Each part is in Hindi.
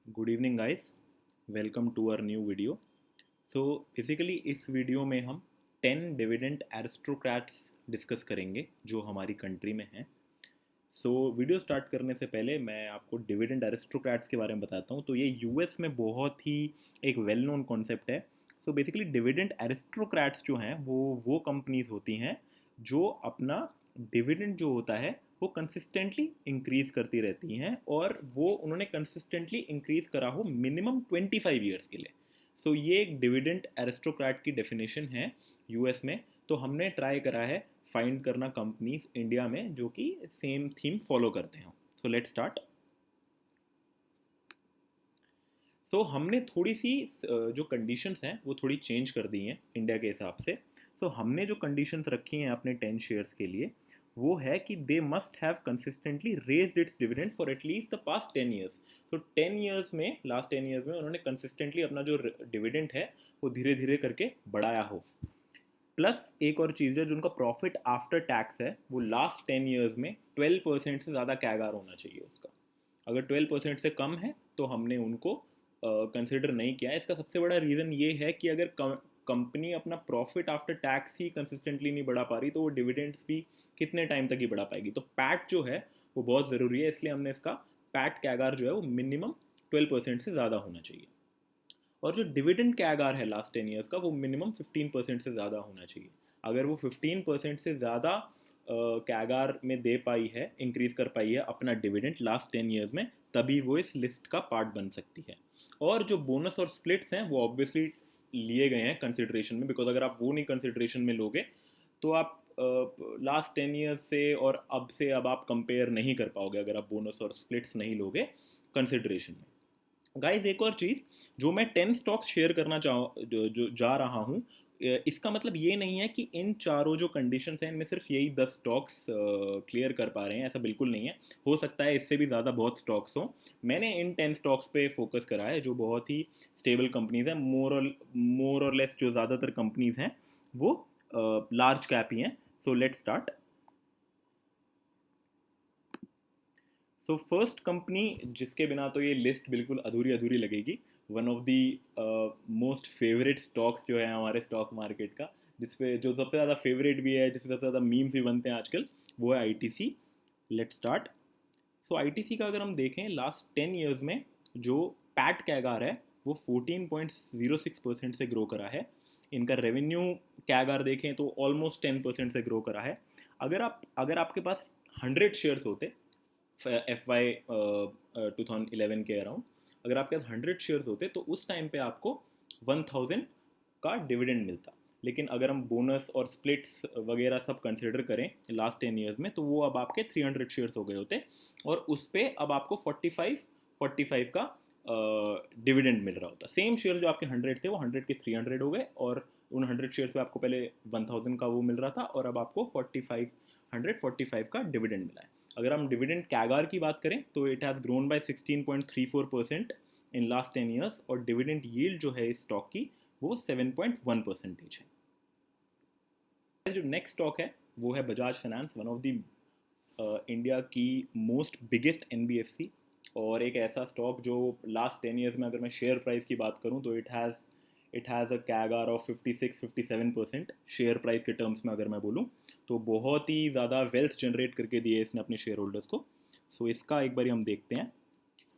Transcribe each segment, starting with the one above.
Good evening guys, welcome to our new video. So basically इस वीडियो में हम 10 डिविडेंड एरिस्टोक्रेट्स डिस्कस करेंगे जो हमारी कंट्री में हैं। सो वीडियो स्टार्ट करने से पहले मैं आपको डिविडेंड एरिस्टोक्रेट्स के बारे में बताता हूँ। तो ये यूएस में बहुत ही एक वेल नोन कॉन्सेप्ट है। सो बेसिकली डिविडेंड एरिस्टोक्रेट्स जो हैं वो कंपनीज होती हैं जो अपना डिविडेंड जो होता है वो कंसिस्टेंटली इंक्रीज करती रहती हैं, और वो उन्होंने कंसिस्टेंटली इंक्रीज करा हो मिनिमम 25 ईयर्स के लिए। सो ये एक डिविडेंड एरिस्टोक्रेट की डेफिनेशन है यूएस में। तो हमने ट्राई करा है फाइंड करना कंपनीज इंडिया में जो कि सेम थीम फॉलो करते हैं। So let's start. सो हमने थोड़ी सी जो कंडीशंस हैं वो थोड़ी चेंज कर दी हैं इंडिया के हिसाब से। सो हमने जो कंडीशंस रखी हैं अपने 10 शेयर्स के लिए वो है कि they must have consistently raised it's dividend for at least the past 10 years. तो 10 ईयर्स में, लास्ट 10 ईयर्स में उन्होंने कंसिस्टेंटली अपना जो डिविडेंड है वो धीरे धीरे करके बढ़ाया हो। प्लस एक और चीज़ है, जो उनका प्रॉफिट आफ्टर टैक्स है वो लास्ट 10 ईयर्स में 12% से ज़्यादा कैगार होना चाहिए उसका। अगर 12% से कम है तो हमने उनको कंसिडर नहीं किया है। इसका सबसे बड़ा रीज़न ये है कि अगर कंपनी अपना प्रॉफिट आफ्टर टैक्स ही कंसिस्टेंटली नहीं बढ़ा पा रही तो वो डिविडेंड्स भी कितने टाइम तक ही बढ़ा पाएगी। तो पैट जो है वो बहुत ज़रूरी है, इसलिए हमने इसका पैट कैगार जो है वो मिनिमम 12% से ज़्यादा होना चाहिए। और जो डिविडेंड कैगार है लास्ट 10 ईयर्स का वो मिनिमम 15% से ज़्यादा होना चाहिए। अगर वो 15% से ज़्यादा कैगार में दे पाई है, इंक्रीज कर पाई है अपना डिविडेंड लास्ट 10 ईयर्स में, तभी वो इस लिस्ट का पार्ट बन सकती है। और जो बोनस और स्प्लिट्स हैं वो ऑब्वियसली लिए गए हैं कंसिडरेशन में, बिकॉज अगर आप वो नहीं कंसिडरेशन में लोगे तो आप लास्ट 10 ईयर्स से और अब आप कंपेयर नहीं कर पाओगे अगर आप बोनस और स्प्लिट्स नहीं लोगे कंसिडरेशन में। गाइस एक और चीज़, जो मैं 10 स्टॉक्स शेयर करना जो जा रहा हूँ, इसका मतलब ये नहीं है कि इन चारों जो कंडीशंस हैं इनमें सिर्फ यही 10 स्टॉक्स क्लियर कर पा रहे हैं, ऐसा बिल्कुल नहीं है। हो सकता है इससे भी ज़्यादा बहुत स्टॉक्स हों। मैंने इन 10 स्टॉक्स पे फोकस करा है जो बहुत ही स्टेबल कंपनीज हैं। मोर और लेस जो ज़्यादातर कंपनीज हैं वो लार्ज कैप ही हैं। So let's start. So first company जिसके बिना तो ये लिस्ट बिल्कुल अधूरी अधूरी लगेगी, one of the most favourite stocks जो है हमारे स्टॉक मार्केट का, जिसपे जो सबसे ज़्यादा फेवरेट भी है, जिसपे सबसे ज़्यादा मीम्स भी बनते हैं आजकल, वो है ITC. Let's start. So ITC का अगर हम देखें लास्ट 10 ईयर्स में जो पैट कैगार है वो 14.06% से ग्रो करा है। इनका रेवेन्यू कैगार देखें तो ऑलमोस्ट 10% से ग्रो करा है। अगर आपके पास 100 शेयर्स होते FY 2011 के अराउंड, अगर आपके पास 100 शेयर्स होते तो उस टाइम पे आपको 1000 का डिविडेंड मिलता। लेकिन अगर हम बोनस और स्प्लिट्स वगैरह सब कंसिडर करें लास्ट 10 ईयर्स में तो वो अब आपके 300 शेयर्स हो गए होते, और उस पर अब आपको 45 का डिविडेंड मिल रहा होता। सेम शेयर जो आपके 100 थे वो 100 के 300 हो गए, और उन 100 शेयर्स पे आपको पहले 1000 का वो मिल रहा था, और अब आपको 145 का डिविडेंड मिला है। अगर हम डिविडेंड कैगार की बात करें तो it has grown by 16.34% in last 10 years, और डिविडेंड यील्ड जो है इस स्टॉक की वो 7.1% है। जो नेक्स्ट स्टॉक है वो है Bajaj finance, one of the India की मोस्ट बिगेस्ट एनबीएफसी, और एक ऐसा स्टॉक जो लास्ट 10 ईयर्स में अगर मैं शेयर प्राइस की बात करूं तो it has a CAGR of 56-57% share price के टर्म्स में अगर मैं बोलूं, तो बहुत ही ज़्यादा वेल्थ जनरेट करके दिए इसने अपने शेयर होल्डर्स को। सो इसका एक बार हम देखते हैं।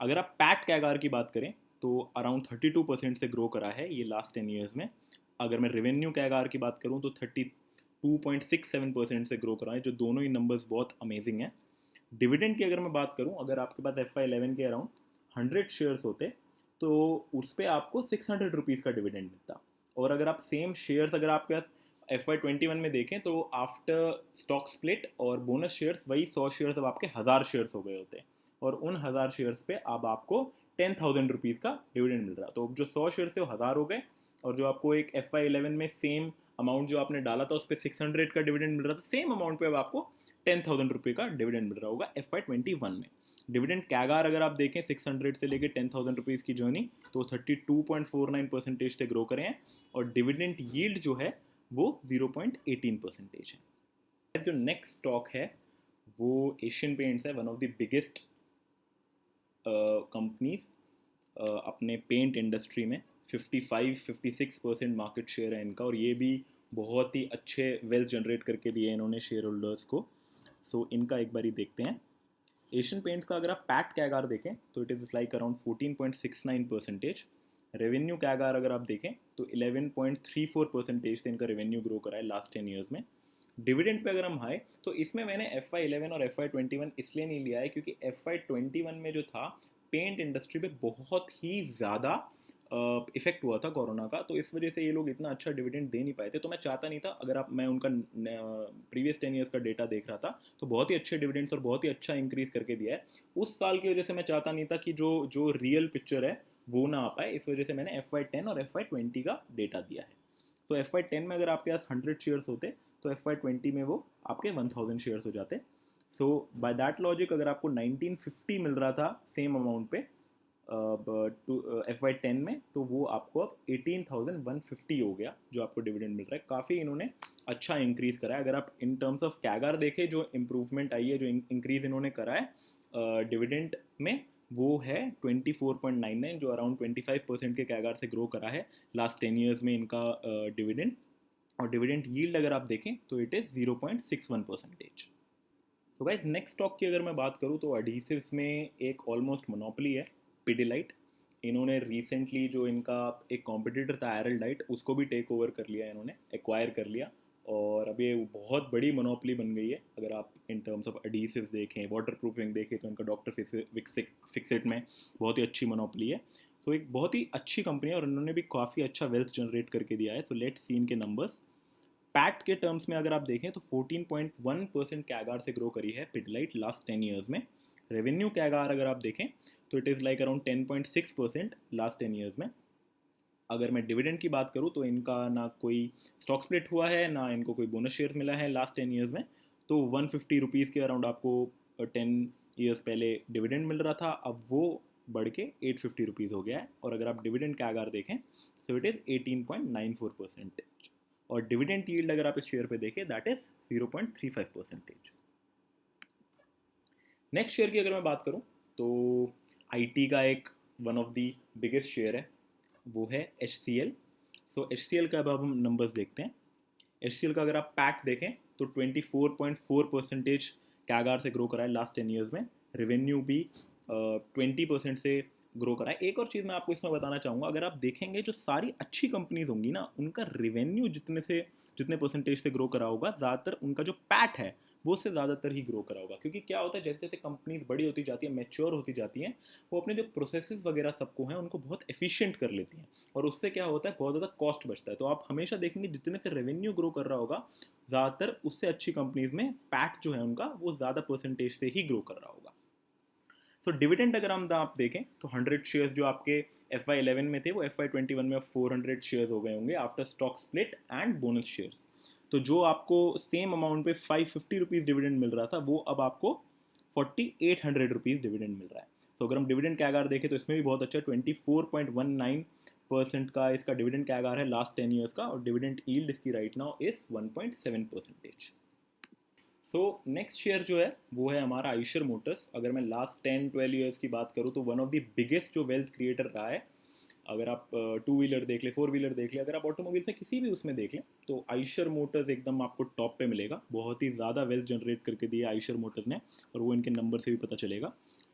अगर आप पैट कैगार की बात करें तो अराउंड 32% से ग्रो करा है ये लास्ट 10 ईयर्स में। अगर मैं रेवेन्यू कैगार की बात करूं तो 32.67% से ग्रो करा है, जो दोनों ही नंबर्स बहुत अमेजिंग हैं। डिविडेंड की अगर मैं बात करूं, अगर आपके पास FY 11 के अराउंड 100 शेयर्स होते तो उस पर आपको ₹600 का डिविडेंड मिलता। और अगर आप सेम शेयर्स अगर आपके पास FY 21 में देखें तो आफ्टर स्टॉक स्प्लिट और बोनस शेयर्स वही 100 शेयर्स अब आपके 1000 शेयर्स हो गए होते, और उन 1000 शेयर्स पे अब आपको ₹10,000 का डिविडेंड मिल रहा। तो जो 100 शेयर्स थे वो 1000 हो गए, और जो आपको एक FY 11 में सेम अमाउंट जो आपने डाला था उस पर 600 का डिविडेंड मिल रहा था, सेम अमाउंट पे अब आपको ₹10,000 का डिविडेंड मिल रहा होगा FY 21 में। डिविडेंड कैगार अगर आप देखें 600 से लेकर ₹10,000 की जर्नी, तो 32.49% से ग्रो करें हैं, और डिविडेंड यील्ड जो है वो 0.18% है। जो नेक्स्ट स्टॉक है वो एशियन पेंट्स है, one of the biggest companies अपने पेंट इंडस्ट्री में 55-56% मार्केट शेयर है इनका, और ये भी बहुत ही अच्छे वेल्थ जनरेट करके दिए इन्होंने शेयर होल्डर्स को। सो इनका एक बारी देखते हैं। एशियन पेंट्स का अगर आप पैक्ट कैगार देखें तो it is like around 14.69%। Revenue CAGR अगर आप देखें तो 11.34% से इनका रेवेन्यू ग्रो करा है लास्ट 10 ईयर्स में। डिविडेंड पे अगर हम आए तो इसमें मैंने FY11 और FY21 इसलिए नहीं लिया है क्योंकि FY21 में जो था पेंट इंडस्ट्री पे बहुत ही ज़्यादा इफेक्ट हुआ था कोरोना का, तो इस वजह से ये लोग इतना अच्छा डिविडेंड दे नहीं पाए थे। तो मैं चाहता नहीं था, अगर आप मैं उनका प्रीवियस 10 ईयर्स का डेटा देख रहा था तो बहुत ही अच्छे डिविडेंड्स और बहुत ही अच्छा इंक्रीज करके दिया है। उस साल की वजह से मैं चाहता नहीं था कि जो जो रियल पिक्चर है वो ना आ पाए, इस वजह से मैंने FY10 और FY20 का डेटा दिया है। तो FY10 में अगर आपके पास 100 शेयर्स होते तो FY20 में वो आपके 1000 शेयर्स हो जाते। सो बाय दैट लॉजिक अगर आपको 1950 मिल रहा था सेम अमाउंट पे FY10 में, तो वो आपको अब 18,150 हो गया जो आपको डिविडेंड मिल रहा है। काफ़ी इन्होंने अच्छा इंक्रीज करा है। अगर आप इन टर्म्स ऑफ कैगार देखें, जो इम्प्रूवमेंट आई है, जो इंक्रीज इन्होंने करा है डिविडेंड में, वो है 24.99, जो अराउंड 25% के कैगार से ग्रो करा है लास्ट 10 ईयर्स में इनका डिविडेंड। और डिविडेंड यील्ड अगर आप देखें तो it is 0.61%। So guys next stock की अगर मैं बात करूँ तो एडहीसिव्स में एक ऑलमोस्ट मोनोपोली है, पिडिलाइट। इन्होंने रिसेंटली जो इनका एक कॉम्पिटिटर था एरलडाइट, उसको भी टेक ओवर कर लिया इन्होंने, एक्वायर कर लिया, और अब ये बहुत बड़ी मोनोपोली बन गई है। अगर आप इन टर्म्स ऑफ एडहीसिव्स देखें, वाटर प्रूफिंग देखें, तो इनका डॉक्टर फिक्सिट में बहुत ही अच्छी मोनोपोली है। सो एक बहुत ही अच्छी कंपनी है और इन्होंने भी काफ़ी अच्छा वेल्थ जनरेट करके दिया है। सो लेट्स सी इनके नंबर्स। पैक्ट के टर्म्स में अगर आप देखें तो 14.1% कैगार से ग्रो करी है पिडिलाइट लास्ट 10 ईयर्स में। रेवेन्यू कैगार अगर आप देखें तो it is like around 10.6% last 10 years में। अगर मैं डिविडेंड की बात करूँ तो इनका ना कोई स्टॉक स्प्लिट हुआ है, ना इनको कोई बोनस शेयर मिला है लास्ट 10 ईयर्स में। तो 150 रुपीज़ के अराउंड आपको 10 ईयर्स पहले डिविडेंड मिल रहा था, अब वो बढ़ के 850 रुपीज़ हो गया है। और अगर आप डिविडेंड कैगार देखें सो इट इज़ 18.94%। और डिविडेंड यील्ड अगर आप इस शेयर पे देखें दैट इज 0.35%। नेक्स्ट शेयर की अगर मैं बात करूं तो आईटी का एक one of the biggest share है, वो है HCL। सो HCL का अब हम नंबर्स देखते हैं। HCL का अगर आप पैक देखें तो 24.4% कैगार से ग्रो करा है लास्ट 10 ईयर्स में। रेवेन्यू भी 20% से ग्रो करा है। एक और चीज़ मैं आपको इसमें बताना चाहूँगा, अगर आप देखेंगे जो सारी अच्छी कंपनीज होंगी ना, उनका रेवेन्यू जितने परसेंटेज से ग्रो करा होगा, ज़्यादातर उनका जो पैट है वो उससे ज़्यादातर ही ग्रो करा होगा। क्योंकि क्या होता है, जैसे जैसे कंपनीज बड़ी होती जाती है, मैच्योर होती जाती हैं, वो अपने जो प्रोसेसेस वगैरह सबको हैं उनको बहुत एफिशिएंट कर लेती हैं, और उससे क्या होता है, बहुत ज़्यादा कॉस्ट बचता है। तो आप हमेशा देखेंगे जितने से रेवेन्यू ग्रो कर रहा होगा, ज़्यादातर उससे अच्छी कंपनीज में पैट जो है उनका वो ज़्यादा परसेंटेज से ही ग्रो कर रहा होगा। सो डिविडेंड अगर हम आप देखें तो 100 शेयर्स जो आपके FY11 में थे वो FY21 में 400 शेयर्स हो गए होंगे after stock split and bonus shares. तो जो आपको सेम अमाउंट पे 550 रुपीज़ डिविडेंड मिल रहा था, वो अब आपको 4800 रुपीज़ डिविडेंड मिल रहा है। तो अगर हम डिविडेंड कैगार देखें तो इसमें भी बहुत अच्छा 24.19% का इसका डिविडेंड कैगार है लास्ट 10 ईयर्स का, और डिविडेंड यील्ड इसकी right now is 1.7%। So next share जो है वो है हमारा आइशर मोटर्स। अगर मैं लास्ट 10-12 ईयर्स की बात करूँ तो वन ऑफ द बिगेस्ट जो वेल्थ क्रिएटर रहा है। अगर आप टू व्हीलर देख ले, फोर व्हीलर देख ले, अगर आप ऑटोमोबाइल में किसी भी उसमें देख लें तो आइशर मोटर्स एकदम आपको टॉप पे मिलेगा। बहुत ही ज़्यादा वेल्थ जनरेट करके दिया आइशर मोटर्स ने, और वो इनके नंबर से भी पता चलेगा।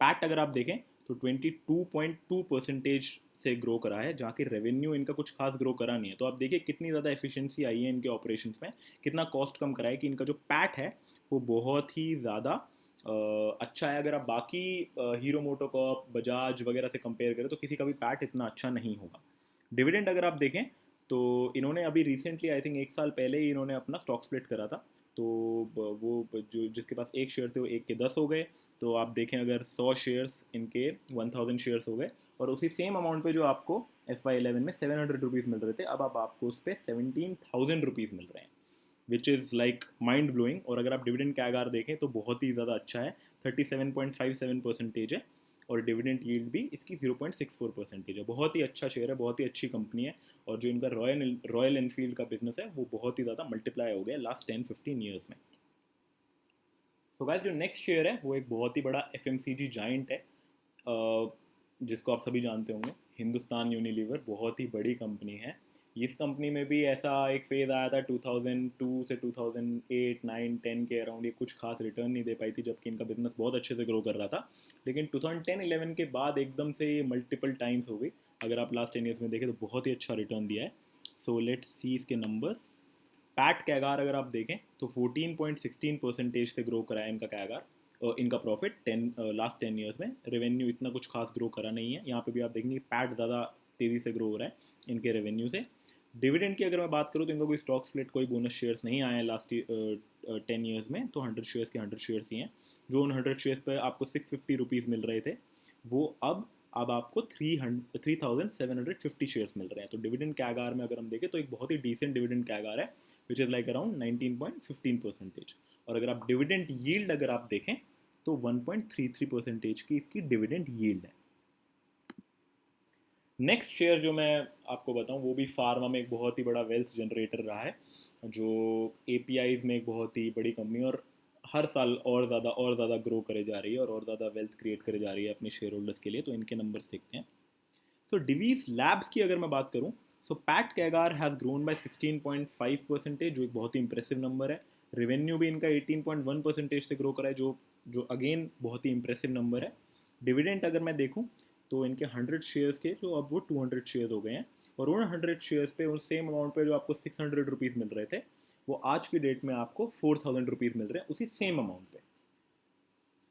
पैट अगर आप देखें तो 22.2% से ग्रो करा है, जहाँ की रेवेन्यू इनका कुछ खास ग्रो करा नहीं है। तो आप देखिए कितनी ज़्यादा एफिशिएंसी आई है इनके ऑपरेशंस में, कितना कॉस्ट कम करा है कि इनका जो पैट है वो बहुत ही ज़्यादा अच्छा है। अगर आप बाकी हीरो मोटोकॉर्प, बजाज वगैरह से कंपेयर करें तो किसी का भी पैट इतना अच्छा नहीं होगा। डिविडेंड अगर आप देखें तो इन्होंने अभी रिसेंटली, आई थिंक 1 साल पहले ही इन्होंने अपना स्टॉक स्प्लिट करा था। तो वो जो जिसके पास 1 शेयर थे वो 1 के 10 हो गए। तो आप देखें अगर 100 शेयर्स इनके 1000 शेयर्स हो गए, और उसी सेम अमाउंट पे जो आपको FY11 में 700 रुपीज़ मिल रहे थे, अब आप आपको उस पर 17,000 रुपीज़ मिल रहे हैं, which is like mind blowing. और अगर आप डिविडेंड कैगार देखें तो बहुत ही ज़्यादा अच्छा है, 37.57% है, और डिविडेंड यील्ड भी इसकी 0.64% है। बहुत ही अच्छा शेयर है, बहुत ही अच्छी कंपनी है, और जो इनका रॉयल एनफील्ड का बिजनेस है वो बहुत ही ज़्यादा मल्टीप्लाई हो गया लास्ट 10-15 ईयर्स में। सो गाइस जो नेक्स्ट शेयर है वो एक बहुत ही बड़ा FMCG जाइंट है, जिसको आप सभी जानते होंगे, हिंदुस्तान यूनिलीवर, बहुत ही बड़ी कंपनी है। इस कंपनी में भी ऐसा एक फेज़ आया था 2002 से 2008 9 10 के अराउंड, ये कुछ खास रिटर्न नहीं दे पाई थी, जबकि इनका बिजनेस बहुत अच्छे से ग्रो कर रहा था। लेकिन 2010-11 के बाद एकदम से ये मल्टीपल टाइम्स हो गई। अगर आप लास्ट 10 ईयर्स में देखें तो बहुत ही अच्छा रिटर्न दिया है। सो लेट्स सी इसके नंबर्स। पैट कैगार अगर आप देखें तो 14.16% से ग्रो करा है इनका कैगार, इनका प्रॉफिट 10 ईयर्स में। रेवेन्यू इतना कुछ खास ग्रो करा नहीं है, यहाँ पे भी आप देखेंगे पैट ज़्यादा तेज़ी से ग्रो हो रहा है इनके रेवेन्यू से। डिविडेंड की अगर मैं बात करूँ तो इनका कोई स्टॉक स्प्लिट, कोई बोनस शेयर्स नहीं आए हैं लास्ट 10 ईयर्स में, तो 100 शेयर्स के 100 शेयर्स ही हैं। जो उन 100 शेयर्स पर आपको 650 रुपीज़ मिल रहे थे, वो अब आपको 3750 शेयर्स मिल रहे हैं। तो डिविडेंड कैगार में अगर हम देखें तो एक बहुत ही डिसेंट डिविडेंड कैगार है, विच इज़ लाइक अराउंड 19.15%। और अगर आप डिविडेंड यील्ड अगर आप देखें तो 1.33% की इसकी डिविडेंड यील्ड है। नेक्स्ट शेयर जो मैं आपको बताऊं वो भी फार्मा में एक बहुत ही बड़ा वेल्थ जनरेटर रहा है, जो एपीआईज में एक बहुत ही बड़ी कंपनी, और हर साल और ज़्यादा ग्रो करे जा रही है और ज़्यादा वेल्थ क्रिएट करे जा रही है अपने शेयर होल्डर्स के लिए। तो इनके नंबर्स देखते हैं। सो डिवीज लैब्स की अगर मैं बात करूं, सो पैट कैगार हैज़ ग्रोन बाय 16.5%, जो एक बहुत ही इंप्रेसिव नंबर है। रेवेन्यू भी इनका 18.1% से ग्रो करा है, जो अगेन बहुत ही इंप्रेसिव नंबर है। डिविडेंट अगर मैं देखूं तो इनके 100 शेयर्स के जो अब वो 200 शेयर्स हो गए हैं, और उन 100 शेयर्स पे उस सेम अमाउंट पे जो आपको 600 रुपीज़ मिल रहे थे, वो आज की डेट में आपको 4000 रुपीज़ मिल रहे हैं उसी सेम अमाउंट पे।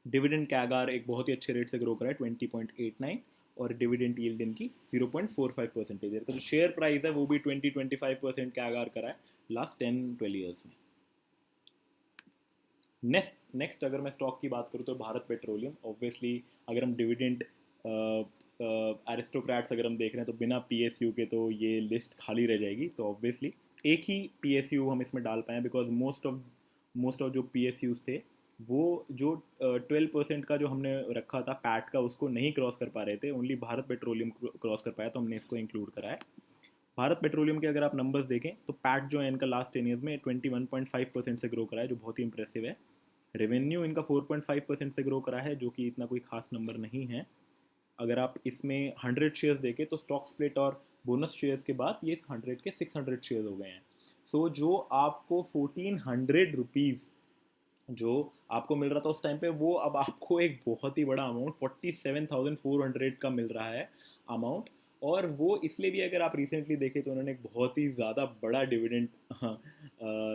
डिविडेंड कैगार एक बहुत ही अच्छे रेट से ग्रो करा है 20.89, और डिविडेंड यील्ड इनकी 0.45% है। तो जो शेयर प्राइस है वो भी 20-25% कैगार करा है लास्ट 10-12 ईयर्स में। नेक्स्ट अगर मैं स्टॉक की बात करूँ तो भारत पेट्रोलियम। ऑब्वियसली अगर हम डिविडेंड एरिस्टोक्रेट्स अगर हम देख रहे हैं तो बिना पीएसयू के तो ये लिस्ट खाली रह जाएगी। तो ऑब्वियसली एक ही पीएसयू हम इसमें डाल पाए, बिकॉज मोस्ट ऑफ जो पीएसयूज थे वो जो 12% का जो हमने रखा था पैट का, उसको नहीं क्रॉस कर पा रहे थे, ओनली भारत पेट्रोलियम क्रॉस कर पाया, तो हमने इसको इंक्लूड करा है। भारत पेट्रोलियम के अगर आप नंबर्स देखें तो पैट जो है इनका लास्ट 10 ईयर्स में 21.5% से ग्रो करा है, जो बहुत ही इंप्रेसिव है। रेवेन्यू इनका 4.5% से ग्रो करा है, जो कि इतना कोई खास नंबर नहीं है। अगर आप इसमें 100 शेयर्स देखें तो स्टॉक स्प्लिट और बोनस शेयर्स के बाद ये 100 के 600 शेयर्स हो गए हैं। सो जो आपको 1400 रुपीज़ जो आपको मिल रहा था उस टाइम पे, वो अब आपको एक बहुत ही बड़ा अमाउंट 47,400 का मिल रहा है अमाउंट। और वो इसलिए भी अगर आप रिसेंटली देखें तो उन्होंने एक बहुत ही ज़्यादा बड़ा डिविडेंड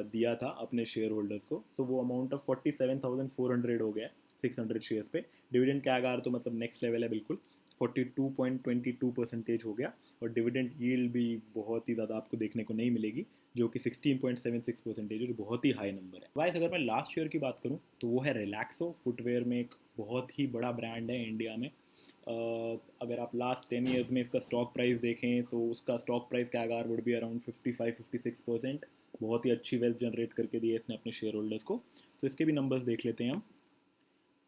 दिया था अपने शेयर होल्डर्स को, तो वो अमाउंट ऑफ 47,400 हो गया 600 शेयर्स पे। डिविडेंड क्या अगर तो मतलब नेक्स्ट लेवल है बिल्कुल, 42.22% हो गया। और डिविडेंड यील्ड भी बहुत ही ज़्यादा आपको देखने को नहीं मिलेगी, जो कि 16.76% है, जो बहुत ही हाई नंबर है। वाइस अगर मैं लास्ट शेयर की बात करूँ तो वो है रिलैक्सो। फुटवेयर में एक बहुत ही बड़ा ब्रांड है इंडिया में। अगर आप लास्ट 10 ईयर्स में इसका स्टॉक प्राइस देखें तो उसका स्टॉक प्राइस का आकार वुड भी अराउंड 55-56%। बहुत ही अच्छी वेल्थ जनरेट करके दी है इसने अपने शेयर होल्डर्स को। तो इसके भी नंबर्स देख लेते हैं हम।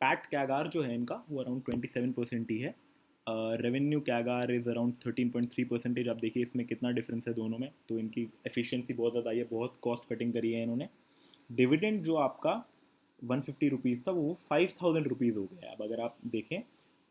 पैट कैगार जो है इनका वो अराउंड 27% ही है। Revenue CAGR is around 13.3%। आप देखिए इसमें कितना डिफरेंस है दोनों में। तो इनकी एफिशिएंसी बहुत ज़्यादा आई है, बहुत कॉस्ट कटिंग करी है इन्होंने। डिविडेंड जो आपका 150 रुपीज़ था वो 5000 रुपीज़ हो गया। अब अगर आप देखें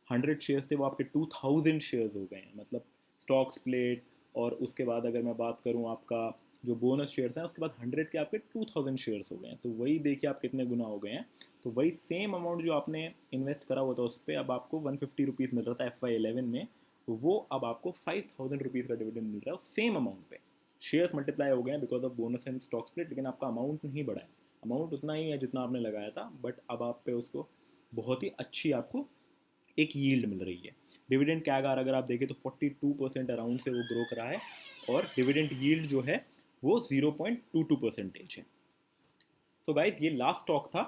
100 शेयर्स थे वो आपके 2000 शेयर्स हो गए हैं, मतलब स्टॉक स्प्लिट और उसके बाद अगर मैं बात करूँ आपका जो बोनस शेयर्स हैं उसके बाद 100 के आपके 2000 शेयर्स हो गए हैं। तो वही देखिए आप कितने गुना हो गए हैं। तो वही सेम अमाउंट जो आपने इन्वेस्ट करा हुआ था उस पर अब आपको 150 रुपीज़ मिल रहा था FY11 में, तो वो अब आपको 5000 रुपीज़ का डिविडेंड मिल रहा है उस सेम अमाउंट पे। शेयर्स मल्टीप्लाई हो गए हैं because of bonus and stock split, लेकिन आपका अमाउंट नहीं बढ़ा है। अमाउंट उतना ही है जितना आपने लगाया था, बट अब आप पे उसको बहुत ही अच्छी आपको एक यील्ड मिल रही है। डिविडेंड कैगार अगर आप देखें तो 42% अराउंड से वो ग्रो करा है, और डिविडेंड यील्ड जो है वो 0.22% है। सो गाइज ये लास्ट स्टॉक था।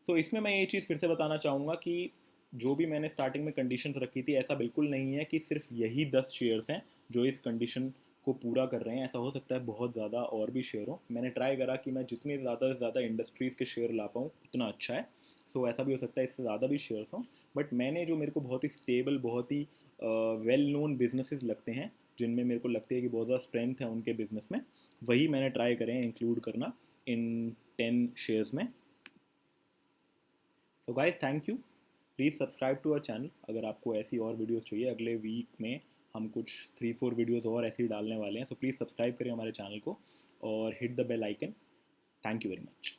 सो इसमें मैं ये चीज़ फिर से बताना चाहूँगा कि जो भी मैंने स्टार्टिंग में कंडीशंस रखी थी, ऐसा बिल्कुल नहीं है कि सिर्फ यही 10 शेयर्स हैं जो इस कंडीशन को पूरा कर रहे हैं। ऐसा हो सकता है बहुत ज़्यादा और भी शेयर हो। मैंने ट्राई करा कि मैं जितने ज़्यादा से ज़्यादा इंडस्ट्रीज़ के शेयर ला पाऊँ उतना अच्छा है। सो ऐसा भी हो सकता है इससे ज़्यादा भी शेयर्स हों, बट मैंने जो मेरे को बहुत ही स्टेबल, बहुत ही वेल नोन बिजनेसेस लगते हैं, जिनमें मेरे को लगती है कि बहुत ज़्यादा स्ट्रेंथ है उनके बिजनेस में, वही मैंने ट्राई करें इंक्लूड करना इन 10 शेयर्स में। So guys thank you. Please subscribe to our channel अगर आपको ऐसी और वीडियोस चाहिए। अगले वीक में हम कुछ 3-4 वीडियोस और ऐसे ही डालने वाले हैं, सो प्लीज़ सब्सक्राइब करें हमारे चैनल को और hit the bell icon. Thank you very much.